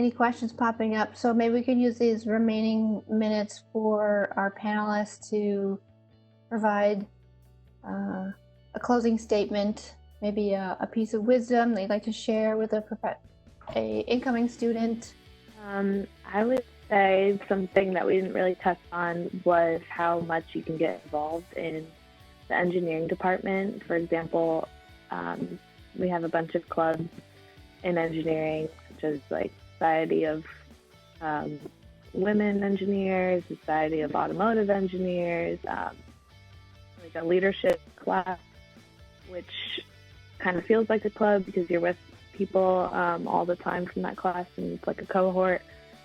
any questions popping up. So maybe we could use these remaining minutes for our panelists to provide a closing statement, maybe a piece of wisdom they'd like to share with a incoming student. I would say something that we didn't really touch on was how much you can get involved in the engineering department. For example, we have a bunch of clubs in engineering, such as like Society of Women Engineers, Society of Automotive Engineers, like a leadership class, which kind of feels like a club because you're with people all the time from that class, and it's like a cohort.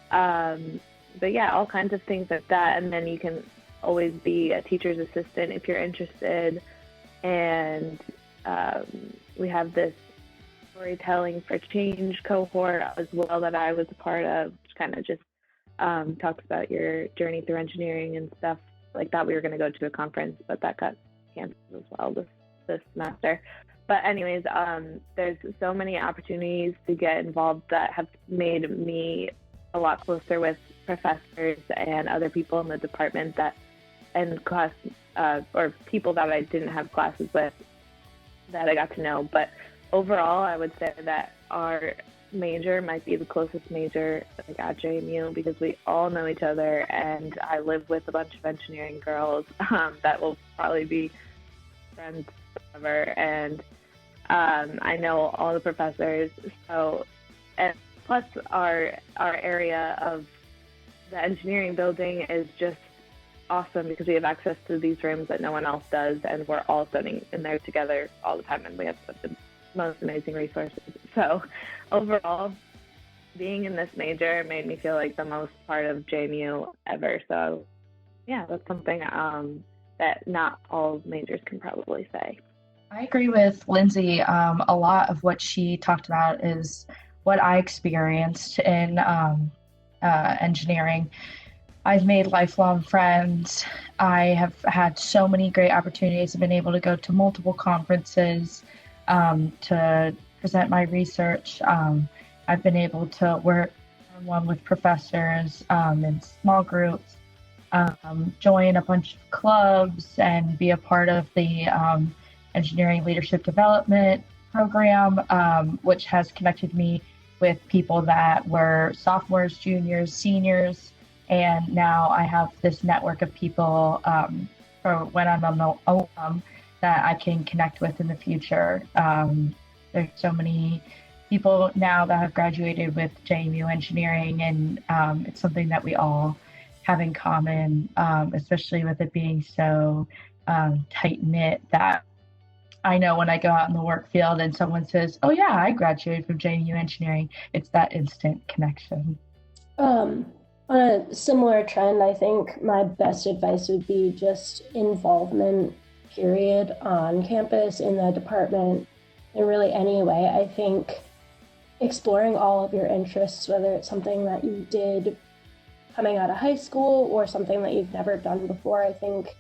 But yeah, all kinds of things like that. And then you can always be a teacher's assistant if you're interested. And we have this storytelling for change cohort as well that I was a part of, which kind of just talks about your journey through engineering and stuff like that. We were going to go to a conference, but that got canceled as well this semester. But anyways, there's so many opportunities to get involved that have made me a lot closer with professors and other people in the department and class or people that I didn't have classes with that I got to know. But overall, I would say that our major might be the closest major like at JMU because we all know each other, and I live with a bunch of engineering girls that will probably be friends forever, and I know all the professors. So, and plus our area of the engineering building is just awesome because we have access to these rooms that no one else does, and we're all sitting in there together all the time, and we have the most amazing resources. So overall, being in this major made me feel like the most part of JMU ever. So yeah, that's something that not all majors can probably say. I agree with Lindsay. A lot of what she talked about is what I experienced in engineering. I've made lifelong friends. I have had so many great opportunities. I've been able to go to multiple conferences to present my research. I've been able to work one-on-one with professors in small groups, join a bunch of clubs, and be a part of the Engineering Leadership Development Program, which has connected me with people that were sophomores, juniors, seniors, and now I have this network of people for when I'm an alum that I can connect with in the future. There's so many people now that have graduated with JMU Engineering, and it's something that we all have in common, especially with it being so tight-knit that I know when I go out in the work field and someone says, oh yeah, I graduated from JMU Engineering, it's that instant connection. On a similar trend, I think my best advice would be just involvement, period, on campus, in the department, in really any way. I think exploring all of your interests, whether it's something that you did coming out of high school or something that you've never done before, I think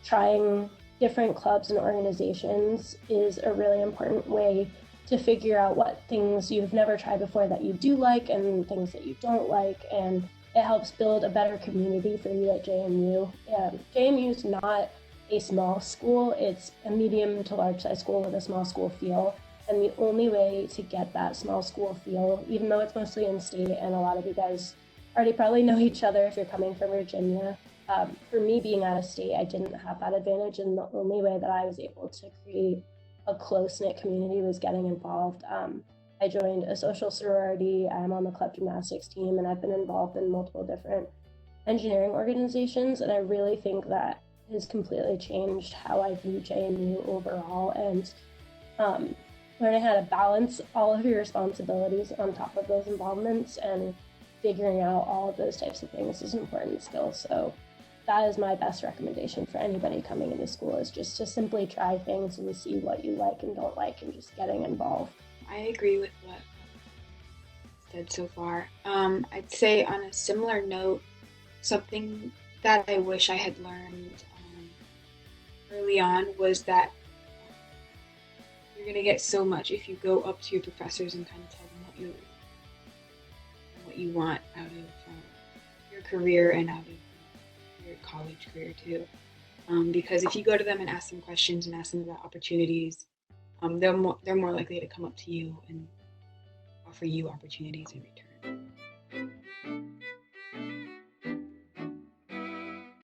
trying different clubs and organizations is a really important way to figure out what things you've never tried before that you do like and things that you don't like, and it helps build a better community for you at JMU. JMU is not a small school, it's a medium to large size school with a small school feel, and the only way to get that small school feel, even though it's mostly in state and a lot of you guys already probably know each other if you're coming from Virginia, for me being out of state, I didn't have that advantage, and the only way that I was able to create a close-knit community was getting involved. I joined a social sorority, I'm on the club gymnastics team, and I've been involved in multiple different engineering organizations, and I really think that has completely changed how I view JMU overall, and learning how to balance all of your responsibilities on top of those involvements and figuring out all of those types of things is an important skill. So that is my best recommendation for anybody coming into school, is just to simply try things and see what you like and don't like and just getting involved. I agree with what said so far. I'd say on a similar note, something that I wish I had learned early on was that you're going to get so much if you go up to your professors and kind of tell them what what you want out of your career and out of your college career too. Because if you go to them and ask them questions and ask them about opportunities, they're more likely to come up to you and offer you opportunities in return.